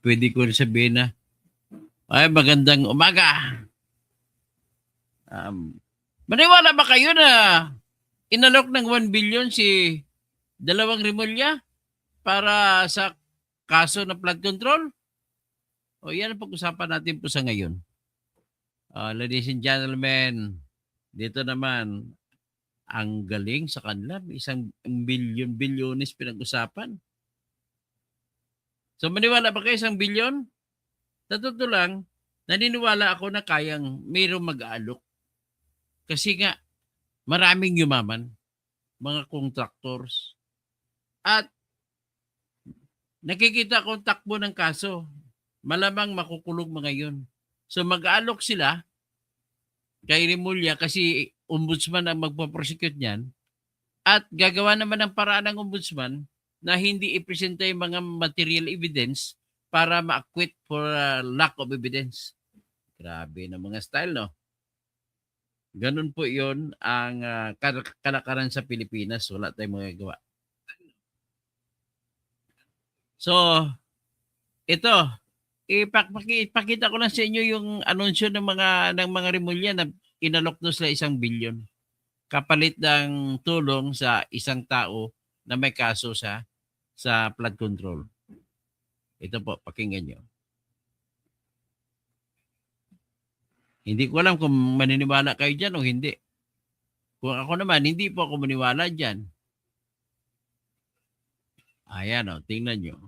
pwede ko sabihin na, ay, magandang umaga. Maniwala ba kayo na inalok ng 1 billion si Dalawang Rimulya para sa kaso ng flood control? O yan ang pag-usapan natin po sa ngayon. Ladies and gentlemen, dito naman, ang galing sa kanila. Isang bilyones pinag-usapan. So maniwala ba kayo 1 billion? Sa totoo lang, naniniwala ako na kayang mayroong mag-aalok. Kasi nga, maraming yumaman, mga contractors. At nakikita ko ang takbo ng kaso. Malamang makukulong mga yun. So mag-aalok sila kay Rimulya kasi ombudsman ang magpaprosecute niyan. At gagawa naman ng paraan ng ombudsman na hindi ipresenta yung mga material evidence para ma-acquit for lack of evidence. Grabe na mga style, no? Ganun po yon ang kalakaran sa Pilipinas. Wala tayong magagawa. So, ito, ipakita ko lang sa inyo yung anunsyo ng mga Rimulya na inalok doon sila 1 billion. Kapalit ng tulong sa isang tao na may kaso sa flood control. Ito po, pakinggan nyo. Hindi ko alam kung maniniwala kayo dyan o hindi. Kung ako naman, hindi po ako maniwala dyan. Ayan o, tingnan nyo.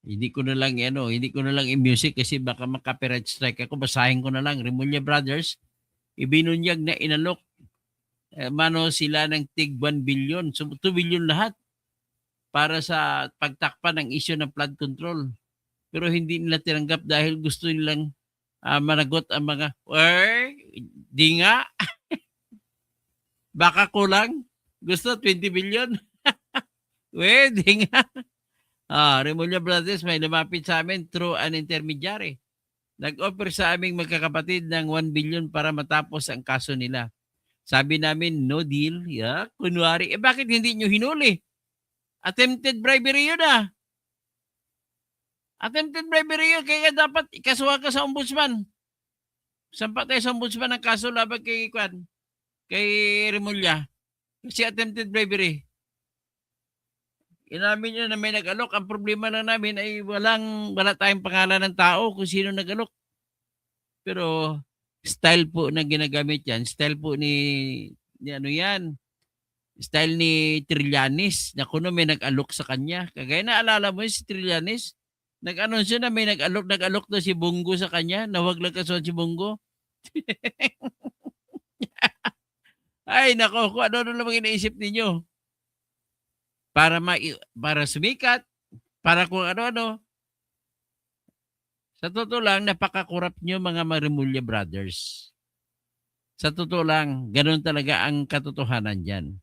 Hindi ko na lang i-music kasi baka maka-copyright strike ako. Basahin ko na lang. Rimulya Brothers, ibinunyag na inalok. Mano sila ng tig 1 billion. So 2 billion lahat para sa pagtakpan ng issue ng flood control. Pero hindi nila tinanggap dahil gusto nilang managot ang mga, di nga. Baka kulang. Gusto 20 billion. Di nga. Rimulya Brothers may lumapit sa amin through an intermediary. Nag-offer sa aming magkakapatid ng 1 billion para matapos ang kaso nila. Sabi namin, no deal. Kunwari, bakit hindi nyo hinuli? Attempted bribery yun Attempted bribery yun. Kaya dapat ikasuha ka sa ombudsman. Sampa tayo sa ombudsman ng kaso laban kay Rimulya. Kasi attempted bribery. Inamin nyo na may nag-alok. Ang problema lang namin ay wala tayong pangalan ng tao kung sino nag-alok. Pero style po na ginagamit yan. Style po ni ano yan. Style ni Trillanes na kuno may nag-alok sa kanya. Kagaya na alala mo si Trillanes, nag-anunsyo na may nag-alok daw si Bungo sa kanya, na wag lang kasunod si Bungo. Ay nako, kung ano lang iniisip ninyo. Para sumikat, para kung ano-ano. Sa totoo lang, napaka-corrupt nyo mga Rimulya Brothers. Sa totoo lang, ganun talaga ang katotohanan dyan.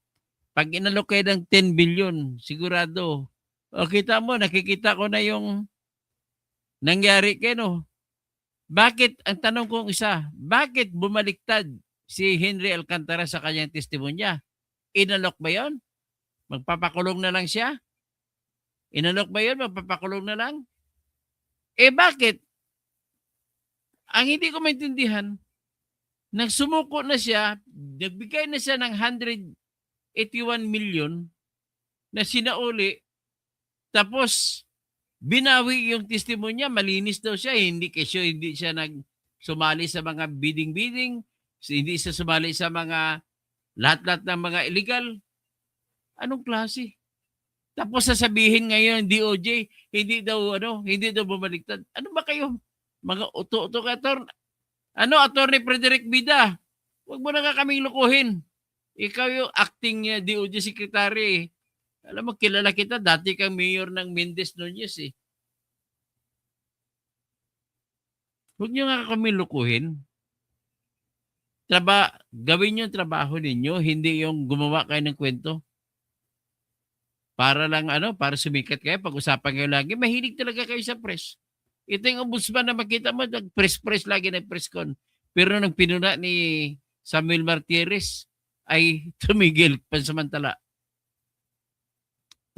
Pag inalok kayo ng 10 billion, sigurado, nakikita ko na yung nangyari kayo, no? Bakit, ang tanong kong isa, bakit bumaliktad si Henry Alcantara sa kanyang testimonya? Inalok ba yon? Magpapakulong na lang siya? Inalok ba yon? Magpapakulong na lang? Bakit? Ang hindi ko maintindihan, nagsumuko na siya, nagbigay na siya ng 181 million na sinauli, tapos binawi yung testimonya, malinis daw siya, hindi siya nagsumali sa mga bidding, hindi siya sumali sa mga lahat-lahat ng mga illegal. Anong klase? Tapos sasabihin ngayon DOJ, hindi daw bumaliktad. Ano ba kayo? Mga uto-uto ka, Attorney Frederick Bida, huwag mo na kaming lukuhin. Ikaw yung acting DOJ Secretary. Alam mo, kilala kita, dati kang mayor ng Mendez Nunez eh. Huwag nyo nga kami lukuhin. Gawin yung trabaho ninyo, hindi yung gumawa kayo ng kwento. Para lang para sumikat kayo, pag-usapan kayo lagi, mahilig talaga kayo sa press. Ito yung ombudsman na makita mo, nag-press lagi na press con. Pero nang pinuna ni Samuel Martires, ay tumigil pansamantala.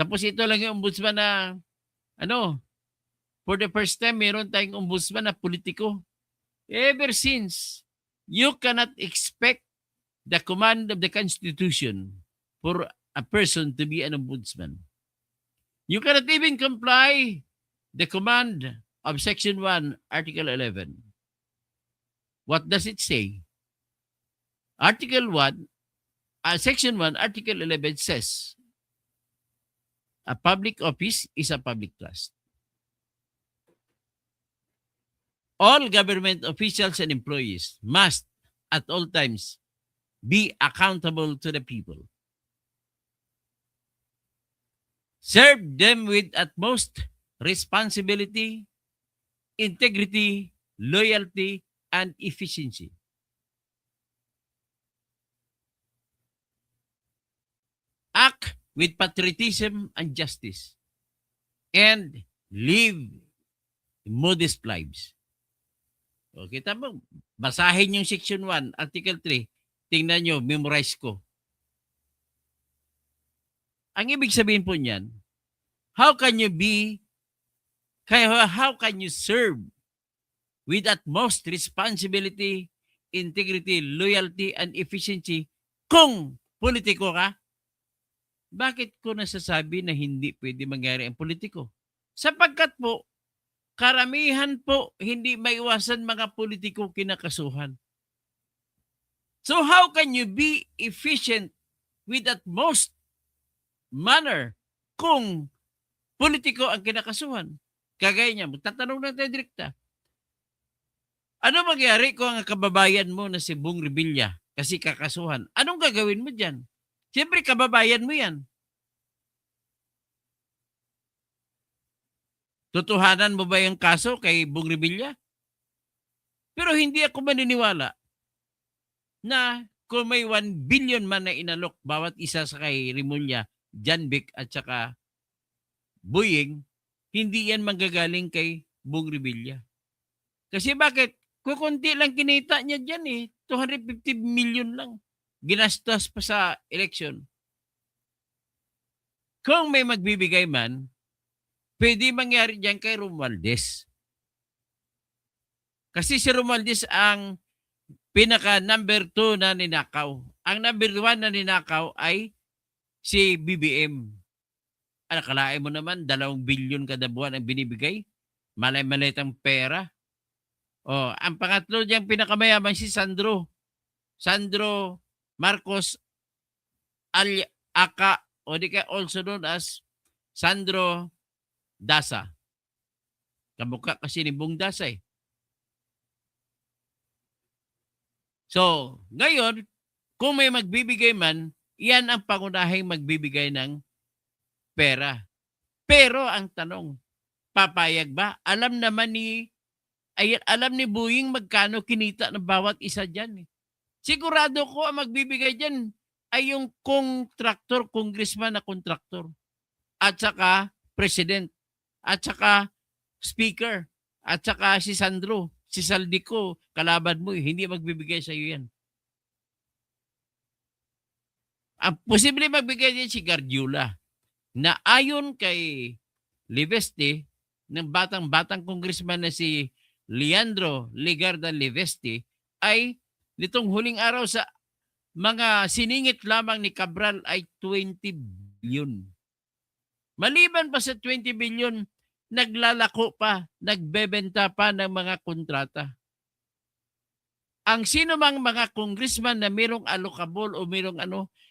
Tapos ito lang yung ombudsman na, for the first time, meron tayong ombudsman na politiko. Ever since, you cannot expect the command of the Constitution for a person to be an ombudsman. You cannot even comply the command of Section 1, Article 11. What does it say? Section 1, Article 11 says, a public office is a public trust. All government officials and employees must, at all times, be accountable to the people. Serve them with utmost responsibility, integrity, loyalty, and efficiency. Act with patriotism and justice, and live modest lives. Okay, tama. Basahin yung Section 1, Article 3. Tingnan nyo, memorize ko. Ang ibig sabihin po niyan, how can you serve with utmost responsibility, integrity, loyalty, and efficiency kung politiko ka? Bakit ko nasasabi na hindi pwede mangyari ang politiko? Sapagkat po, karamihan po hindi maiwasan mga politiko kinakasuhan. So how can you be efficient with utmost manner kung politiko ang kinakasuhan? Kagaya niya, magtatanong na tayo direkta. Ano mangyari kung ang kababayan mo na si Bong Revilla kasi kakasuhan? Anong gagawin mo dyan? Siyempre, kababayan mo yan. Tutuhanan mo ba yung kaso kay Bong Revilla? Pero hindi ako maniniwala na kung may 1 billion man na inalok bawat isa sa kay Remulla, John Vic at saka Boying, hindi yan manggagaling kay Bong Revilla. Kasi bakit? Kukunti lang kinita niya dyan eh. 250 million lang. Ginastos pa sa election. Kung may magbibigay man, pwede mangyari dyan kay Romualdez. Kasi si Romualdez ang pinaka number 2 na ninakaw. Ang number 1 na ninakaw ay si BBM. Nakalain mo naman, 2 billion kada buwan ang binibigay. Malay-malitang pera. Ang pangatlo diyang pinakamayaman si Sandro Marcos Aka, o di ka also known as Sandro Dasa. Kamukha kasi ni Bong Dasa eh. So, ngayon, kung may magbibigay man, iyan ang pangunahing magbibigay ng pera. Pero ang tanong, papayag ba? Alam ni Boying magkano kinita ng bawat isa dyan. Sigurado ko ang magbibigay dyan ay yung congressman na kontraktor. At saka president. At saka speaker. At saka si Sandro. Si Saldico, kalaban mo, hindi magbibigay sa iyo yan. Ang posible magbigay din si Gargiula na ayon kay Liveste, ng batang congressman na si Leandro Legarda Liveste, ay nitong huling araw sa mga siningit lamang ni Cabral ay 20 billion. Maliban pa sa 20 billion, naglalako pa, nagbebenta pa ng mga kontrata. Ang sino mang mga congressman na mayroong allocable o mayroong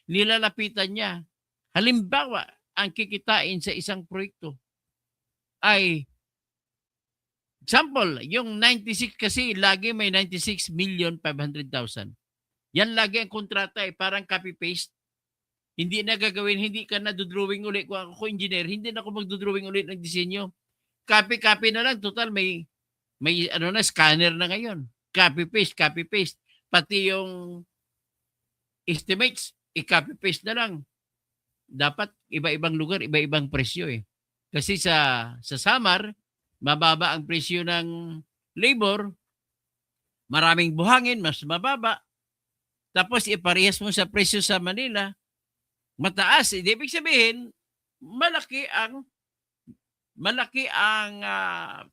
nilalapitan niya. Halimbawa, ang kikitain sa isang proyekto ay, example, yung 96 kasi lagi may 96,500,000. Yan lagi ang kontrata parang copy-paste. Hindi na gagawin, hindi ka na dodrawing ulit. Kung ako engineer, hindi na ako magdodrawing ulit ng disenyo. Copy-copy na lang. Total, may scanner na ngayon. Copy-paste, copy-paste. Pati yung estimates, i-copy-paste na lang. Dapat iba-ibang lugar, iba-ibang presyo eh. Kasi sa Samar, mababa ang presyo ng labor, maraming buhangin, mas mababa. Tapos iparehas mo sa presyo sa Manila, mataas. Ibig sabihin, malaki ang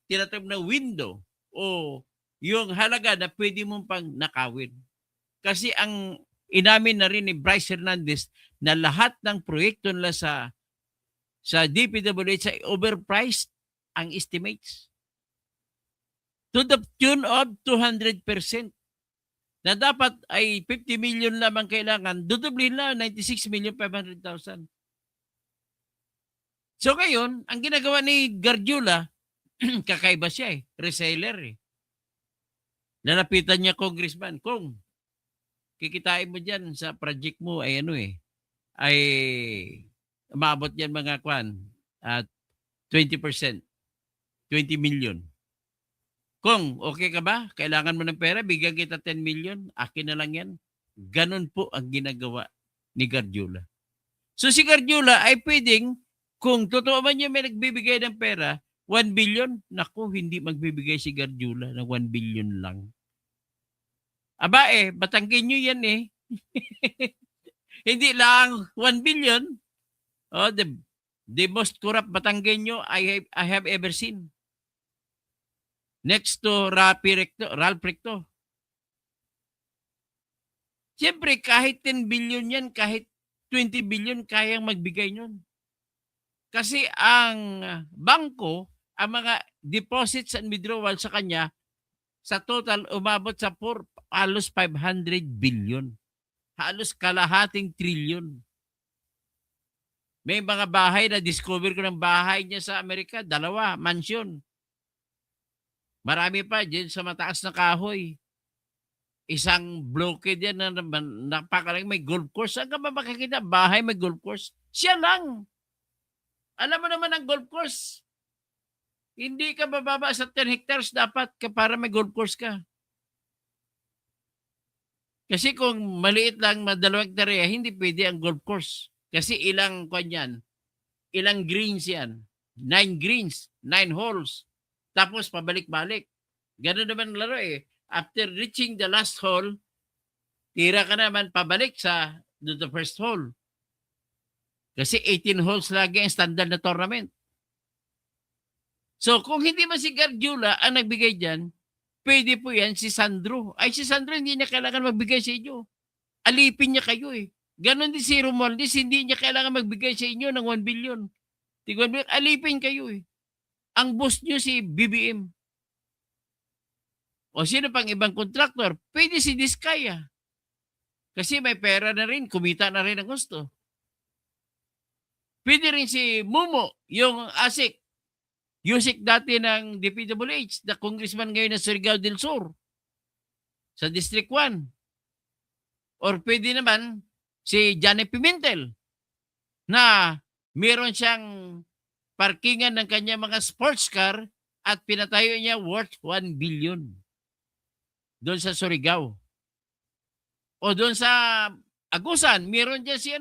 tinatawag na window o yung halaga na pwede mong pang nakawin. Kasi ang inamin na rin ni Bryce Hernandez na lahat ng proyekto nila sa DPWH ay overpriced ang estimates. To the tune of 200%. Na dapat ay 50 million lamang kailangan, dudublin na 96,500,000. So ngayon, ang ginagawa ni Gargiula, kakaiba siya reseller Lalapitan niya congressman, kung kikitain mo dyan sa project mo ay ay umabot yan mga at 20%, 20 million. Kung okay ka ba, kailangan mo ng pera, bigyan kita 10 million, akin na lang yan. Ganon po ang ginagawa ni Gargiula. So si Gargiula ay pwedeng, kung totoo man niya may nagbibigay ng pera, 1 billion, naku, hindi magbibigay si Gargiula ng 1 billion lang. Aba Batanggin nyo yan Hindi lang 1 billion. Oh, the most corrupt Batanggenyo I have ever seen. Next to Ralph Recto. Siyempre, kahit 10 billion yan, kahit 20 billion, kayang magbigay nun. Kasi ang bangko, ang mga deposits and withdrawal sa kanya, sa total, umabot sa halos 500 billion. Halos kalahating trilyon. May mga bahay na discover ko ng bahay niya sa Amerika, 2, mansion. Marami pa dyan sa mataas na kahoy. Isang blockade yan na napakalang may golf course. Saan ka ba makikita? Bahay may golf course. Siya lang. Alam mo naman ang golf course. Hindi ka bababa sa 10 hectares dapat para may golf course ka. Kasi kung maliit lang, 2 hektarya, hindi pwede ang golf course. Kasi ilang greens yan. 9 greens, 9 holes. Tapos pabalik-balik. Ganun naman ang laro After reaching the last hole, tira ka naman pabalik sa the first hole. Kasi 18 holes lagi ang standard na tournament. So kung hindi man si Gargiula ang nagbigay dyan, pwede po yan si Sandro. Ay si Sandro hindi niya kailangan magbigay sa inyo. Alipin niya kayo Ganon din si Romualdez, hindi niya kailangan magbigay sa inyo ng 1 billion. Alipin kayo Ang boss niyo si BBM. O sino pang ibang contractor? Pwede si Diskaya. Kasi may pera na rin, kumita na rin ang gusto. Pwede rin si Mumo, yung ASIC. Yusik dati ng DPWH, na congressman ngayon ng Surigao del Sur. Sa District 1. Or pwede naman si Johnny Pimentel na meron siyang parkingan ng kanya mga sports car at pinatayo niya worth 1 billion. Doon sa Surigao. O doon sa Agusan, meron dyan si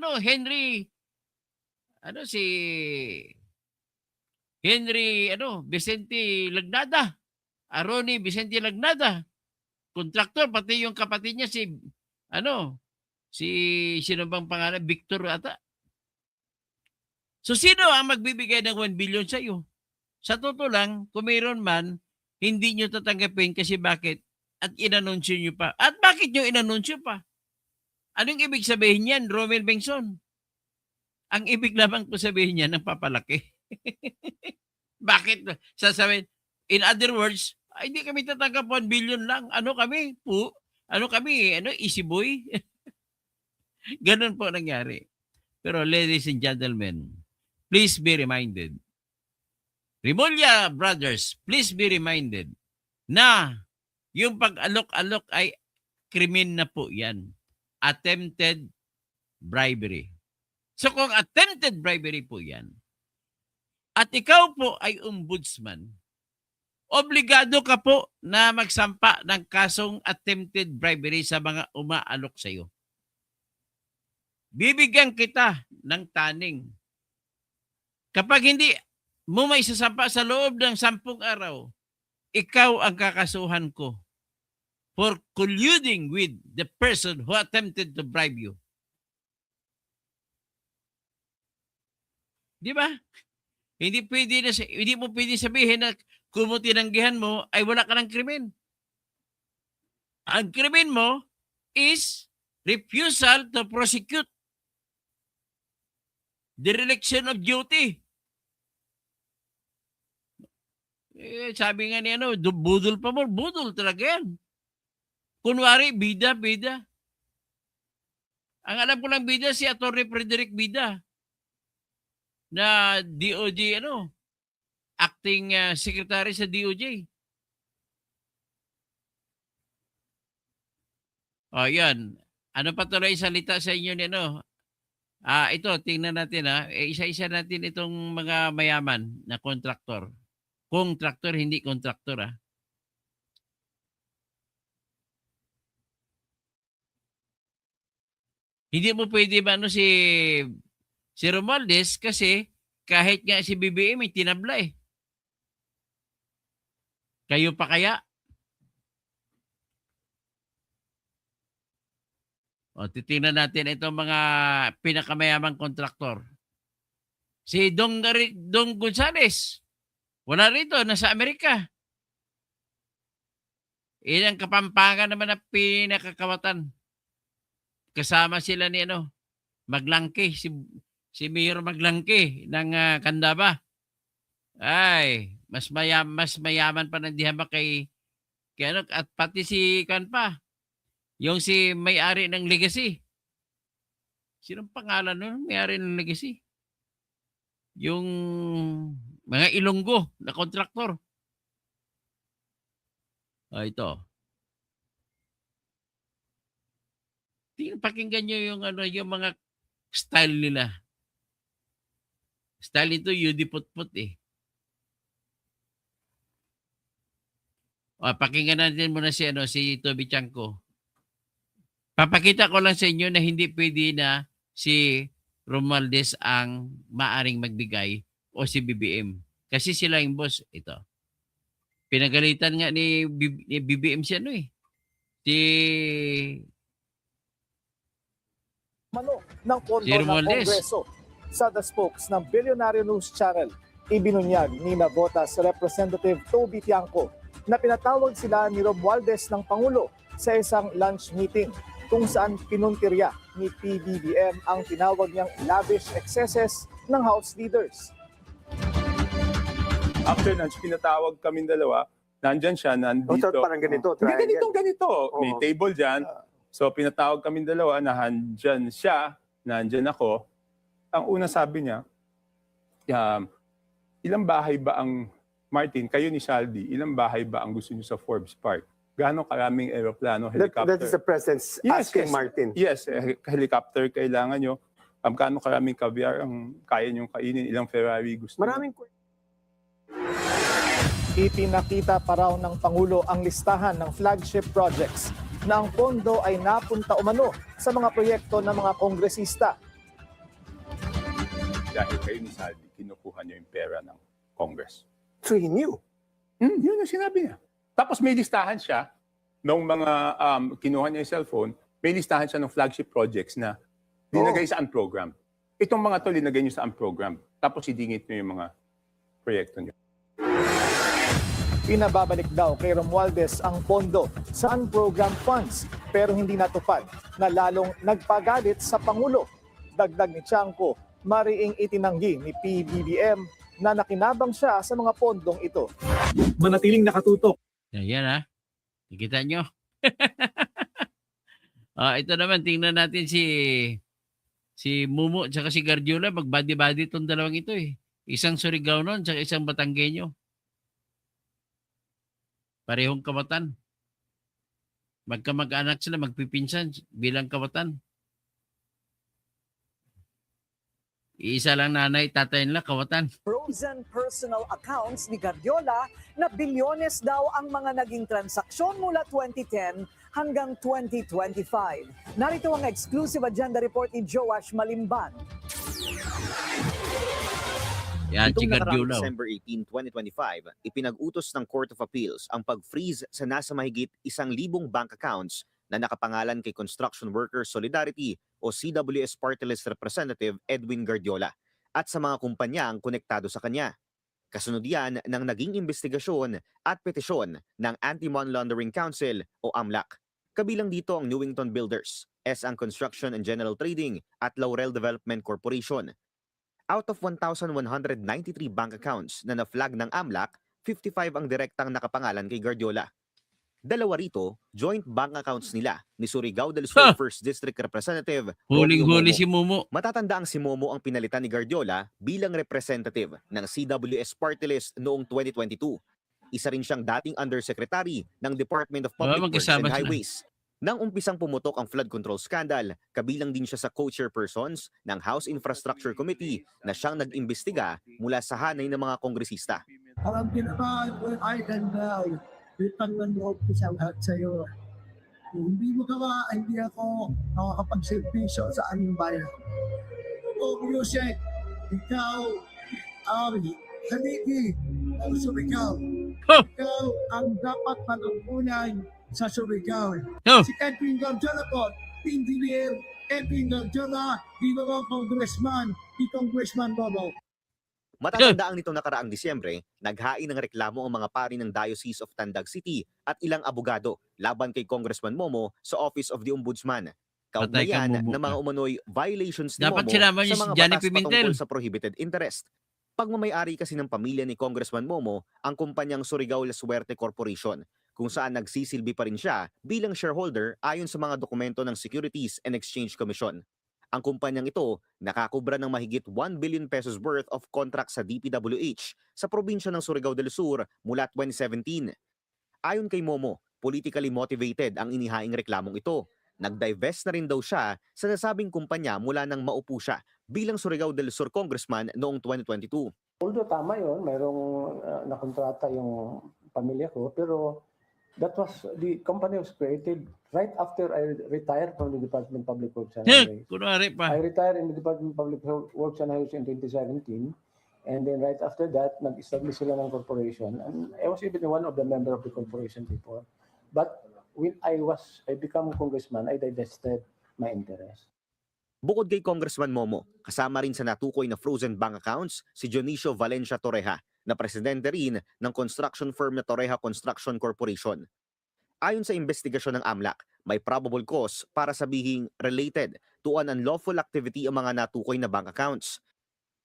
Vicente Lagnada. Aroni Vicente Lagnada. Contractor, pati yung kapatid niya sino bang pangalan? Victor ata. So sino ang magbibigay ng 1 billion sa iyo? Sa totoo lang, kung mayroon man, hindi nyo tatanggapin kasi bakit? At inanunsyo nyo pa. At bakit nyo inanunsyo pa? Anong ibig sabihin niyan, Romel Bengson? Ang ibig lamang po sabihin niyan, ng papalaki. Bakit? Sasabihin, in other words, hindi kami tatanggap 1 billion lang. Ano kami? Easy boy? Ganun po nangyari. Pero ladies and gentlemen, please be reminded. Rimulya Brothers, please be reminded na yung pag-alok-alok ay krimen na po yan. Attempted bribery. So kung attempted bribery po yan, at ikaw po ay ombudsman, obligado ka po na magsampa ng kasong attempted bribery sa mga umaalok sa iyo. Bibigyan kita ng taning. Kapag hindi mo may sasampa sa loob ng 10 araw, ikaw ang kakasuhan ko for colluding with the person who attempted to bribe you. Di ba? Hindi mo pwede sabihin na kung mo tinanggihan mo ay wala ka ng krimen. Ang krimen mo is refusal to prosecute. Dereliction of duty. Sabi nga ni budol pa mo. Budol talaga yan. Kunwari, bida. Ang alam ko lang bida si Atty. Frederick Bida na DOJ, acting secretary sa DOJ. O, yan. Ano pa tuloy salita sa inyo ni ito, tingnan natin isa-isa natin itong mga mayaman na kontraktor. Kontraktor, hindi kontraktor Hindi mo pwede ba si Romualdez kasi kahit nga si BBM ay tinabla Kayo pa kaya? O, titingnan natin itong mga pinakamayamang kontraktor. Si Dong Gonzales. Wala rito, nasa Amerika. Ilang Kapampangan naman na pinakakawatan. Kasama sila ni Maglangke, si Mayor Maglangke ng Candaba. Ay, mas mayaman pa ng Dihama kay at pati si yung si may-ari ng Legacy. Sinong pangalan nun? May-ari ng Legacy. Yung mga Ilonggo na kontraktor. Ito. Pakinggan nyo yung mga style nila. Style ito, yudiput-put pakinggan natin muna si Toby Chanko. Papakita ko lang sa inyo na hindi pwede na si Romualdez ang maaring magbigay o si BBM. Kasi sila yung boss. Ito. Pinagalitan nga ni BBM si ng pondo ng Kongreso. Sa The Spokes ng Billionaire News Channel, ibinunyag ni Navotas Representative Toby Tiangco na pinatawag sila ni Romualdez ng Pangulo sa isang lunch meeting kung saan pinuntirya ni PBBM ang tinawag niyang lavish excesses ng House leaders. After lunch, pinatawag kaming dalawa. Nandyan siya, nandito. Parang ganito. Ganito. May table dyan. So pinatawag kaming dalawa, nandyan siya, nandyan ako. Ang una sabi niya, ilang bahay ba ang, Martin, kayo ni Shaldi, ilang bahay ba ang gusto niyo sa Forbes Park? Gaano karaming aeroplano, helicopter? That is the president's asking, Martin. Yes, helicopter kailangan nyo. Gaano karaming caviar ang kaya nyong kainin? Ilang Ferrari gusto Maraming Ipinakita pa raw ng Pangulo ang listahan ng flagship projects na ang pondo ay napunta umano sa mga proyekto ng mga kongresista. Dahil kayo ni Saldi, kinukuha nyo yung pera ng Congress. So he knew. Yun ang sinabi niya. Tapos may listahan siya ng mga kinuha niya yung cellphone, may listahan siya ng flagship projects na linagay sa unprogram. Itong mga to linagay niyo sa unprogram. Tapos idingit niyo yung mga proyekto niyo. Pinababalik daw kay Romualdez ang pondo sa unprogram funds pero hindi natupad na lalong nagpagalit sa Pangulo. Dagdag ni Tiangco, mariing itinanggi ni PBBM na nakinabang siya sa mga pondong ito. Manatiling nakatutok. Yan nakita nyo? Ito naman, tingnan natin si Mumu at si Guardiola. Mag-body-body itong dalawang ito Isang Surigao nun at isang Batanggenyo. Parehong kawatan. Magkamag-anak sila, magpipinsan bilang kawatan. Isa lang nanay, tatay nila, kawatan. Frozen personal accounts ni Guardiola na bilyones daw ang mga naging transaksyon mula 2010 hanggang 2025. Narito ang exclusive agenda report ni Joash Malimban. Yan, si Itong nakaraang Guardiola. December 18, 2025, ipinag-utos ng Court of Appeals ang pag-freeze sa nasa mahigit 1,000 bank accounts na nakapangalan kay Construction Workers Solidarity o CWS Party List Representative Edwin Guardiola. at sa mga kumpanyang konektado sa kanya. Kasunod yan ng naging investigasyon at petisyon ng Anti-Money Laundering Council o AMLAC. Kabilang dito ang Newington Builders, S.Ang Construction and General Trading at Laurel Development Corporation. Out of 1,193 bank accounts na na-flag ng AMLAC, 55 ang direktang nakapangalan kay Guardiola. Dalawa rito, joint bank accounts nila ni Surigao del Sur 1st District Representative Huling-huli Romeo si Momo. Momo. Matatanda ang si Momo ang pinalitan ni Guardiola bilang representative ng CWS Party List noong 2022. Isa rin siyang dating undersecretary ng Department of Public Works magkasama and sila. Highways. Nang umpisang pumutok ang flood control scandal, kabilang din siya sa co-chairpersons ng House Infrastructure Committee na siyang nag-imbestiga mula sa hanay ng mga kongresista. Ang pinaka-island na utang ng loob ko sa lahat sa'yo. Kung hindi mo gawa, hindi ako makakapagservisyo sa aming bayan. O Yusek, ikaw, Haligi, ang Surigao. Huh! Ikaw ang dapat manungkulan sa Surigao. Huh! Si Edwin Gardiola po, engineer, Edwin Gardiola, di ba mga congressman, di congressman Bobo. Matatandaan nitong nakaraang Disyembre, naghain ng reklamo ang mga pari ng Diocese of Tandag City at ilang abogado laban kay Congressman Momo sa Office of the Ombudsman. Patay ka, Kaugnayan Momo ng mga ka. umano'y violations ni Dapat Momo sinama niyo sa si mga Johnny batas Pimentel. patungkol sa prohibited interest. Pagmamayari kasi ng pamilya ni Congressman Momo ang kumpanyang Surigao La Suerte Corporation, kung saan nagsisilbi pa rin siya bilang shareholder ayon sa mga dokumento ng Securities and Exchange Commission. Ang kumpanyang ito nakakubra ng mahigit 1 billion pesos worth of contract sa DPWH sa probinsya ng Surigao del Sur mula 2017. Ayon kay Momo, politically motivated ang inihaing reklamong ito. Nag-divest na rin daw siya sa nasabing kumpanya mula nang maupo siya bilang Surigao del Sur congressman noong 2022. Although tama yun, mayroong nakontrata yung pamilya ko, pero the company was created right after I retired from the Department of Public Works and Highways. Kunwari pa. I retired in the Department of Public Works and Highways in 2017, and then right after that, nag-establish sila ng corporation. And I was even one of the member of the corporation before. But when I become congressman, I divested my interest. Bukod kay Congressman Momo, kasama rin sa natukoy na frozen bank accounts si Dionisio Valencia Torreja, na presidente rin ng construction firm na Torreja Construction Corporation. Ayon sa investigasyon ng AMLAC, may probable cause para sabihing related to an unlawful activity ang mga natukoy na bank accounts.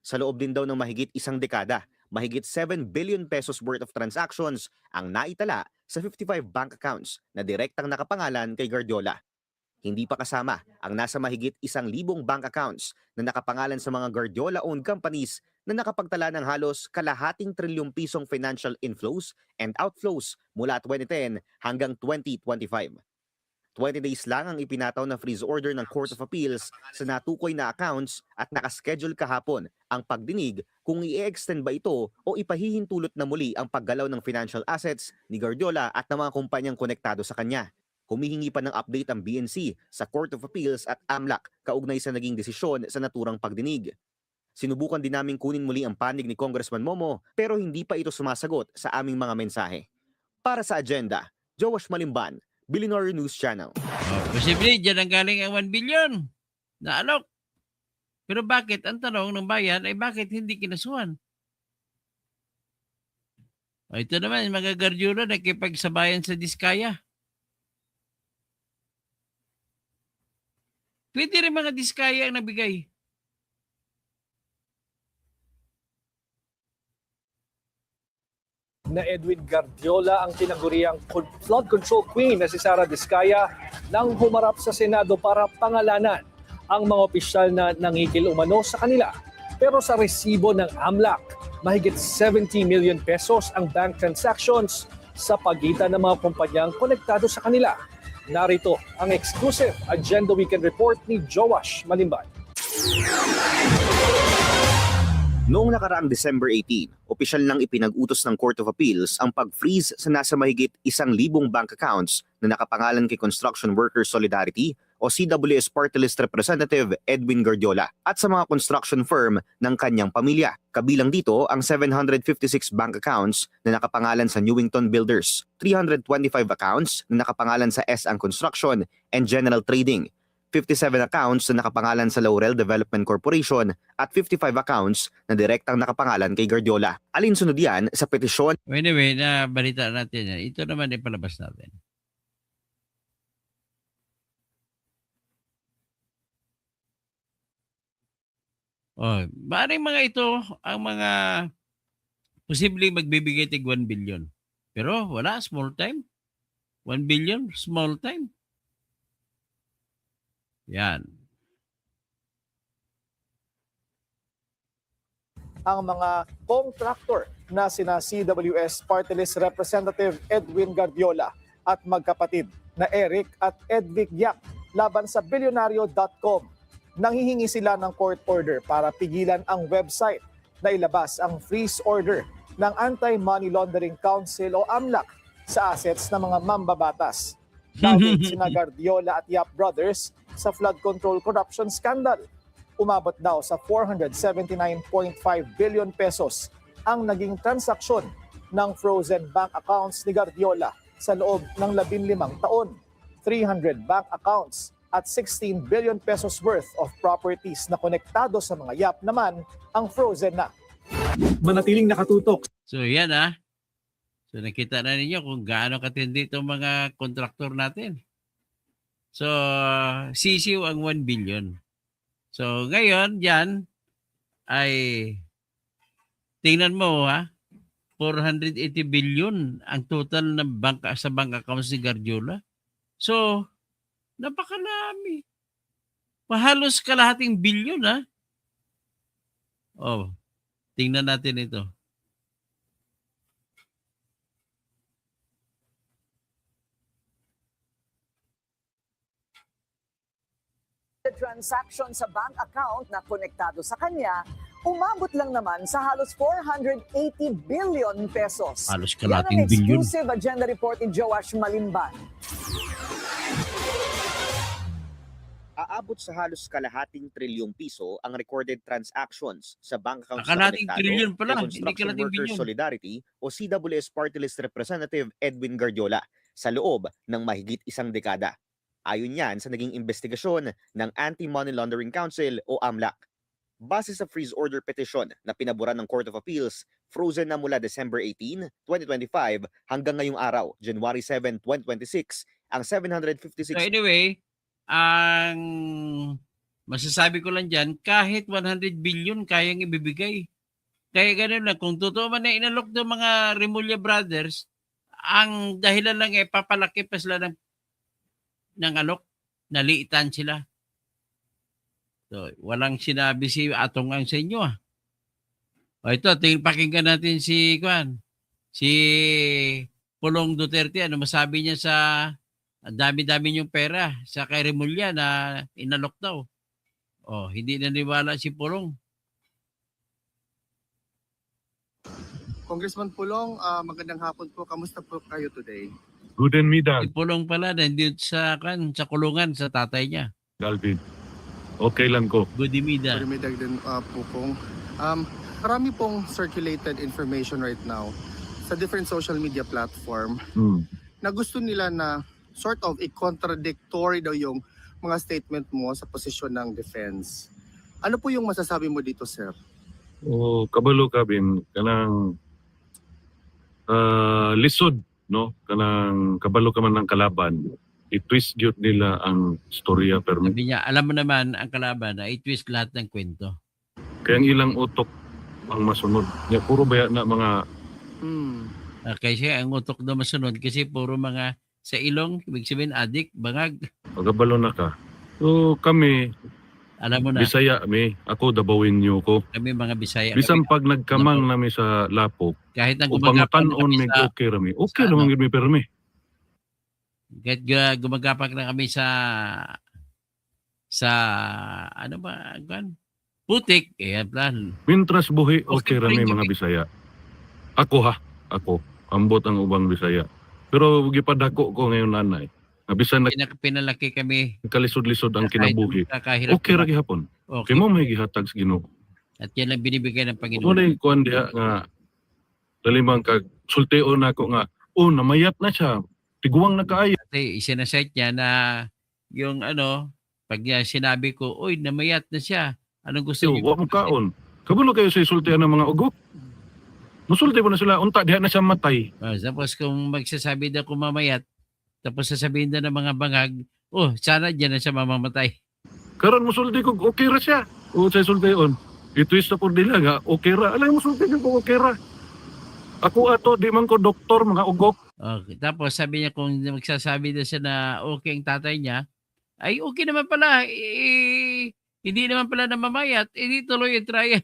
Sa loob din daw ng mahigit isang dekada, mahigit 7 billion pesos worth of transactions ang naitala sa 55 bank accounts na direktang nakapangalan kay Guardiola. Hindi pa kasama ang nasa mahigit 1,000 bank accounts na nakapangalan sa mga Guardiola-owned companies na nakapagtala ng halos kalahating trilyong pisong financial inflows and outflows mula 2010 hanggang 2025. 20 days lang ang ipinataw na freeze order ng Court of Appeals sa natukoy na accounts at nakaschedule kahapon ang pagdinig kung i-extend ba ito o ipahihintulot na muli ang paggalaw ng financial assets ni Guardiola at ng mga kumpanyang konektado sa kanya. Humihingi pa ng update ang BNC sa Court of Appeals at AMLAC kaugnay sa naging desisyon sa naturang pagdinig. Sinubukan din namin kunin muli ang panig ni Congressman Momo pero hindi pa ito sumasagot sa aming mga mensahe. Para sa agenda, Joash Malimban, Billionaire News Channel. Posible, dyan ang galing ang 1 billion na alok. Pero bakit? Ang tanong ng bayan ay bakit hindi kinasuhan? O ito naman, mga Guardiola nakipagsabayan sa Diskaya. Pwede rin mga Diskaya ang nabigay. Na Edwin Guardiola ang tinaguriang flood control queen na si Sara Diskaya nang humarap sa Senado para pangalanan ang mga opisyal na nangikil umano sa kanila. Pero sa resibo ng AMLAC, mahigit 70 million pesos ang bank transactions sa pagitan ng mga kumpanyang konektado sa kanila. Narito ang exclusive Agenda Weekend Report ni Joash Malimban. Noong nakaraang December 18, opisyal nang ipinag-utos ng Court of Appeals ang pag-freeze sa nasa mahigit 1,000 bank accounts na nakapangalan kay Construction Workers Solidarity o CWS Party List Representative Edwin Guardiola at sa mga construction firm ng kanyang pamilya. Kabilang dito ang 756 bank accounts na nakapangalan sa Newington Builders, 325 accounts na nakapangalan sa S.Ang Construction and General Trading, 57 accounts na nakapangalan sa Laurel Development Corporation at 55 accounts na direktang nakapangalan kay Guardiola. Alinsunod yan sa petisyon Anyway, na balita natin yan. Ito naman ipalabas natin. Oh, maaaring mga ito ang mga posibleng magbibigay tig 1 billion. Pero wala, small time. 1 billion, small time. Yan. Ang mga contractor na sina CWS Party List Representative Edwin Guardiola at magkapatid na Eric at Edvic Yap laban sa Bilyonaryo.com. Nanghihingi sila ng court order para pigilan ang website na ilabas ang freeze order ng Anti-Money Laundering Council o AMLAC sa assets ng mga mambabatas. Dahil sina Guardiola at Yap Brothers sa flood control corruption scandal. Umabot daw sa 479.5 billion pesos ang naging transaksyon ng frozen bank accounts ni Guardiola sa loob ng 15 taon. 300 bank accounts at 16 billion pesos worth of properties na konektado sa mga Yap naman ang frozen na. Manatiling nakatutok. So yan ah. So nakita na ninyo kung gaano katindi itong mga kontraktor natin. So sisiw ang 1 billion. So ngayon yan ay tingnan mo ha, 480 billion ang total ng sa bank accounts ni Guardiola. So napakalami. Mahalos kalahating bilyon ha. Oh, tingnan natin ito. The transaction sa bank account na konektado sa kanya, umabot lang naman sa halos 480 billion pesos. Halos Yan ang kalahating bilyon. exclusive agenda report ni Joash Malimban. aabot sa halos kalahating trilyong piso ang recorded transactions sa bank accounts Kalahating na trilyon konektado pala, kay hindi Construction kalahating Workers bilyon. Solidarity o CWS Party List Representative Edwin Guardiola sa loob ng mahigit isang dekada. Ayon yan sa naging investigasyon ng Anti-Money Laundering Council o AMLAC. Base sa freeze order petition na pinaboran ng Court of Appeals, frozen na mula December 18, 2025 hanggang ngayong araw, January 7, 2026, ang 756 So anyway, ang masasabi ko lang dyan, kahit 100 billion kayang ibibigay. Kaya ganun lang, kung totoo man na inalok ng mga Remulla Brothers, ang dahilan lang papalaki pa sila ng alok, naliitan sila. So, walang sinabi si Atong ang sa inyo ah. O ito, pakinggan natin si Pulong Duterte, ano masabi niya sa ang dami-dami niyong pera sa kay Remulla na inalok daw. Oh, hindi naniwala si Pulong. Congressman Pulong, magandang hapon po. Kamusta po kayo today? Good and middag, Si Pulong pala nandito sa kulungan sa tatay niya. Galvin. Okay lang ko. Good imida. Parimedag din po kong. Marami pong circulated information right now sa different social media platform na gusto nila na sort of contradictory daw yung mga statement mo sa posisyon ng defense. Ano po yung masasabi mo dito, sir? O kabalo kabin kanang lisod no kanang kabalo ka man ng kalaban. I-twist gyud nila ang storya permi. Sabi niya, alam mo naman ang kalaban na i-twist lahat ng kwento. Kaya ang ilang utok ang masunod. Ya puro baya na mga Kasi ang utok na masunod kasi puro mga sa ilong, ibig sabihin adik, bangag. pagabalo na ka. So kami Alam mo na, Bisaya mi, ako Dabawin niyo ko. kami mga Bisaya. Bisan kami, pag nagkamang nami sa lapok, kahit na upang gumagapan na matanon kami mig sa, okay rami. Okay sa naman gid mi permi. kahit gumagapak na kami sa ano ba, putik, plan. Mintras buhi okay Okay pa rami rin mga kami. Bisaya. Ako ambot ang ubang Bisaya. Pero gipadako ko ngayon nanay. Nga bisan Pinalaki kami. nagkalisod-lisod ang kahit kinabuhi. kakahirap Okay ra na. gihapon. Okay. Kay mo may gihatag sa Ginoo. At yan lang binibigay ng Mo Panginoon. na kuan diha nga dalimang kag sulteo nako nga namayat na siya. Tiguang na kaayo. Kasi isinasite niya na yung Pag sinabi ko, uy, namayat na siya. Anong gusto Yo, niyo? wa mo kaon. Kabulo kayo sa isultihan ng mga ugok. Musulti mo na sila, unta diha na siya matay. Tapos kung magsasabi daw kung mamayat, tapos sasabihin daw ng mga bangag, oh, sana dyan na siya mamamatay. Karon musulti ko, okay ra siya. O sa isultihan, itwist na po nila nga, okay ra. Alay musulti ko, okay ra. Ako ato, di man ko doktor, mga ugok. Okay. Tapos sabi niya kung magsasabi daw siya na okay ang tatay niya, ay okay naman pala. Hindi naman pala namamayat. Hindi tuloy yung trial.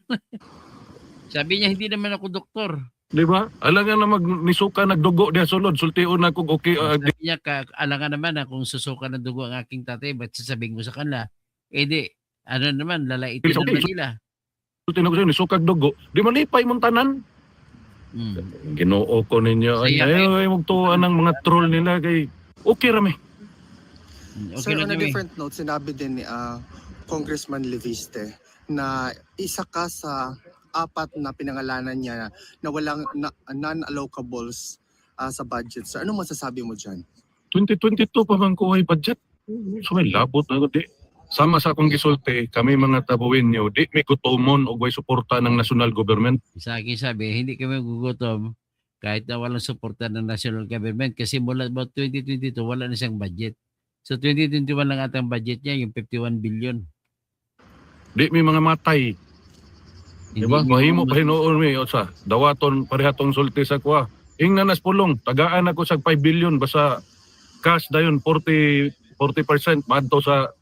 Sabi niya, hindi naman ako doktor. Di ba? Alangan na nisuka, nagdugo diha sulod. Sultiun na kung okay. Sabi niya, alangan naman na kung susuka ng dugo ang aking tatay, ba't sasabihin ko sa kanila? Di, ano naman, lalaitin Okay. naman nila. Sulti na ko sa'yo, nisukag dugo. Di malipay mong tanan. Ginoo ko ninyo. Ay, magtuwa ng mga troll nila kay okay rami. Okay Sir, lang on a kami. different note, sinabi din ni Congressman Leviste na isa ka sa 4 na pinangalanan niya na walang non-allocables sa budget. Sir, anong masasabi mo dyan? 2022 pa man ko ay budget. So may labot na ko. Di. Sama sa akong gisulti, kami mga tabuin nyo, di may gutomon o way suporta ng national government. Sa akin sabi, hindi kami gugutom kahit na walang suporta ng national government kasi mula about 2022 wala na siyang budget. So 2021 lang atang budget niya, yung 51 billion. Di may mga matay. Diba? Mahimo pa hinoon mi o sa dawaton parehatong sulti sa kuha. Ingnan nas pulong, tagaan ako sa 5 billion basta cash dayon 40% madto sa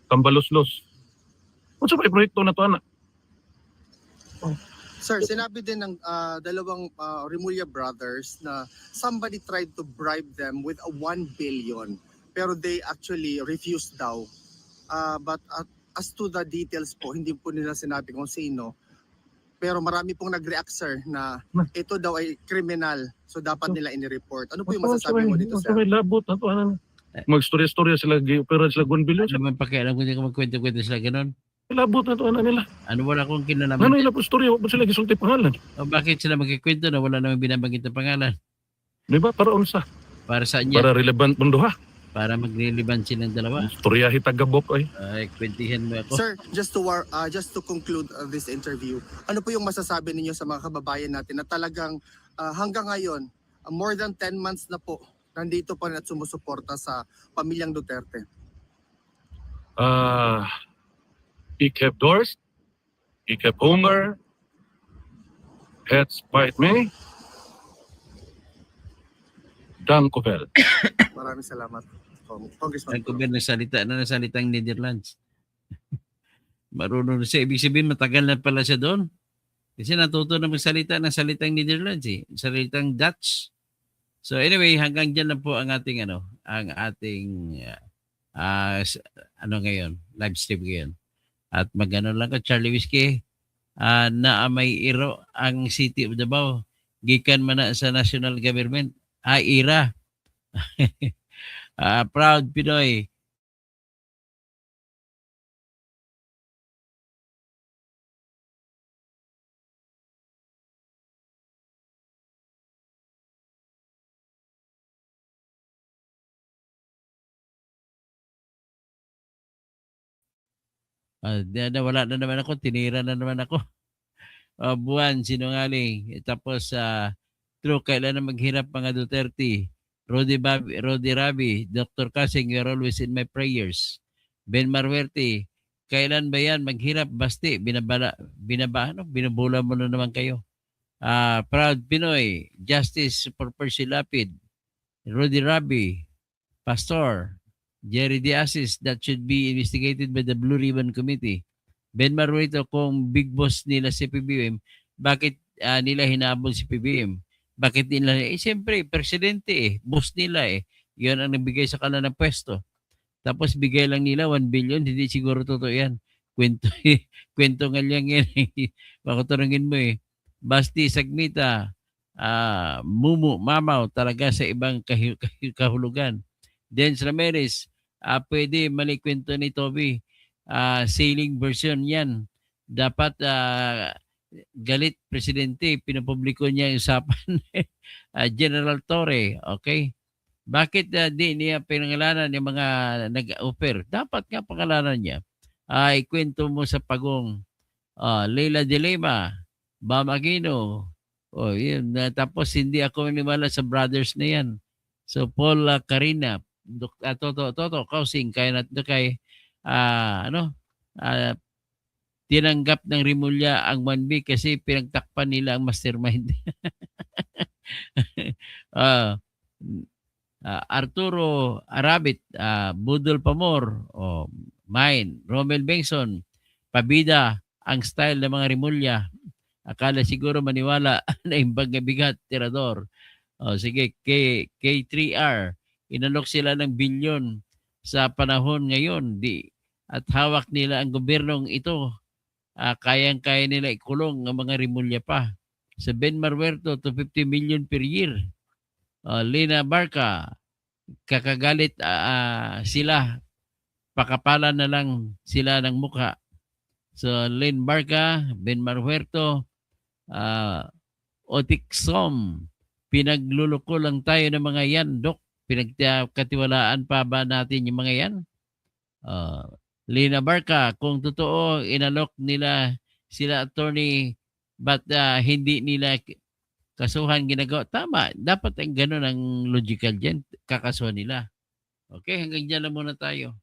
Tambaloslos. Unsa may proyekto na to ana? Sir, sinabi din ng dalawang Remulla brothers na somebody tried to bribe them with a 1 billion pero they actually refused daw. But as to the details po, hindi po nila sinabi kung sino. Pero marami pong nag-react, sir, na ito daw ay kriminal. So dapat nila ini-report. Ano po yung masasabi mo dito, sir? May labot na to ana. Magstorya-storya sila, opera sila 1 billion. Ano man pakialam ko hindi ko magkwento-kwento sila ganun. May labot na to ana nila. Ano wala akong kinalaman. Ano ila po storya, wa sila gisulti pangalan. O bakit sila magkikwento na wala namang binabanggit na pangalan? Di ba? Para unsa? Para sa niya? Para relevant mundo ha. Para magliliban silang dalawa. Storya hitagabok ay. Ay, kwentihan mo ako. Sir, just to conclude this interview, ano po yung masasabi ninyo sa mga kababayan natin na talagang hanggang ngayon, more than 10 months na po, nandito pa rin at sumusuporta sa pamilyang Duterte? Ik heb dorst. Ik heb honger. Het spijt me. Dank u wel. Maraming salamat, Congressman. Ang gobyerno nagsalita na ng salitang Netherlands. Marunong na siya. Ibig sabihin, matagal na pala siya doon. Kasi natuto na magsalita ng salitang Netherlands eh. Salitang Dutch. So anyway, hanggang dyan lang po ang ating ngayon, live stream ngayon. At magano lang ko, Charlie Whiskey, na may iro ang City of Davao. Gikan man na sa national government. Ira. Proud Pinoy. Wala na naman ako, tinira na naman ako. Buwan, sinungaling. Tapos, true, kailan na maghirap mga Duterte. Rodi Rabi, Dr. Kasing, you're always in my prayers. Ben Marwerte, kailan ba yan maghirap? Basti, binabula mo na naman kayo. Proud Pinoy, Justice for Percy Lapid, Rodi Rabi, Pastor, Jerry Diasis, that should be investigated by the Blue Ribbon Committee. Ben Marwerte, kung big boss nila si PBBM, bakit nila hinabol si PBBM? Bakit nila, siyempre, presidente boss nila Yun ang nagbigay sa kanila ng pwesto. Tapos bigay lang nila 1 billion, hindi siguro totoo yan. Kwento nga lang yan. Makuturungin mo Basti, Sagmita, Mumu, Mamaw, talaga sa ibang kahulugan. Dens Ramirez, pwede mali kwento ni Toby. Sailing version yan. Dapat galit presidente, pinapubliko niya yung usapan General Torre, okay? Bakit di niya pinangalanan yung mga nag-offer? Dapat nga pangalanan niya. Ikwento mo sa pagong Leila de Lima, Bam Aquino. Yun. Tapos hindi ako maniwala sa brothers na yan. So Paul Carina, Toto Kausing, kaya natin kay tinanggap ng Rimulya ang 1B kasi pinagtakpan nila ang mastermind. Arturo Arabit, Budol Pamor, Mine, Romel Bengson, Pabida, ang style ng mga Rimulya. Akala siguro maniwala na imbang bigat, tirador. Sige, K3R, inalok sila ng bilyon sa panahon ngayon. At hawak nila ang gobyernong ito. Kayang-kaya nila ikulong ang mga Rimulya pa. Sa Ben Marhuerto, 250 million per year. Lina Barca, kakagalit sila. Pakapalan na lang sila ng mukha. So, Lynn Barca, Ben Marhuerto, Otiksom, pinagluluko lang tayo ng mga yan, Dok. Pinagkatiwalaan pa ba natin yung mga yan? Lina Barca, kung totoo, inalok nila sila attorney, but hindi nila kasuhan ginagawa. Tama, dapat ang ganun ang logical dyan, kakasuhan nila. Okay, hanggang dyan lang muna tayo.